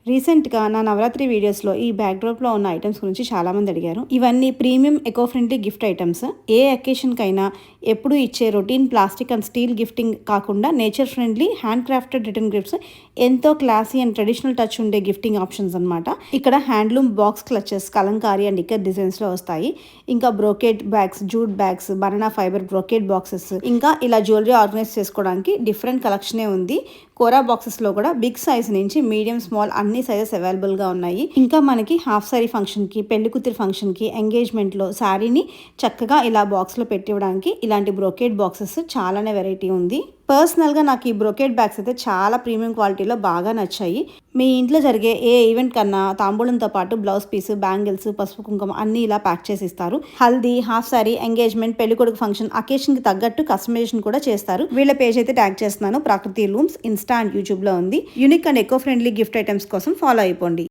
రీసెంట్గా నా నవరాత్రి వీడియోస్లో ఈ బ్యాక్డ్రాప్లో ఉన్న ఐటమ్స్ గురించి చాలామంది అడిగారు. ఇవన్నీ premium eco friendly gift items. ఏ అకేషన్కైనా ఎప్పుడు ఇచ్చే routine plastic and steel gifting కాకుండా nature friendly hand crafted return gifts, ఎంతో క్లాసీ అండ్ ట్రెడిషనల్ టచ్ ఉండే గిఫ్టింగ్ ఆప్షన్స్ అనమాట. ఇక్కడ handloom box clutches, Kalamkari and Ikkat డిజైన్స్లో వస్తాయి. ఇంకా brocade bags, jute bags, banana fibre brocade boxes, ఇంకా ఇలా జ్యువెలరీ ఆర్గనైజ్ చేసుకోవడానికి డిఫరెంట్ కలెక్షనే ఉంది. కోరా బాక్సెస్లో కూడా బిగ్ సైజ్ నుంచి మీడియం, స్మాల్ అన్ని సైజెస్ అవైలబుల్గా ఉన్నాయి. ఇంకా మనకి హాఫ్ సారీ ఫంక్షన్కి, పెళ్లి కూతురి ఫంక్షన్కి, ఎంగేజ్మెంట్లో శారీని చక్కగా ఇలా బాక్స్లో పెట్టివ్వడానికి ఇలాంటి బ్రోకేట్ బాక్సెస్ చాలానే వెరైటీ ఉంది. పర్సనల్గా నాకు ఈ బ్రోకేట్ బ్యాగ్స్ అయితే చాలా ప్రీమియం క్వాలిటీలో బాగా నచ్చాయి. మీ ఇంట్లో జరిగే ఏ ఈవెంట్ కన్నా తాంబూలంతో పాటు బ్లౌజ్ పీస్, బ్యాంగిల్స్, పసుపు కుంకుమ అన్నీ ఇలా ప్యాక్ చేసి ఇస్తారు. హల్దీ, హాఫ్ సారీ, ఎంగేజ్మెంట్, పెళ్లికొడుకు ఫంక్షన్ అకేషన్కి తగ్గట్టు కస్టమైజేషన్ కూడా చేస్తారు. వీళ్ళ పేజ్ అయితే ట్యాగ్ చేస్తున్నాను. ప్రాకృతి లూమ్స్ ఇన్స్టా అండ్ యూట్యూబ్లో ఉంది. Unique and echo friendly gift items కోసం ఫాలో అయిపోండి.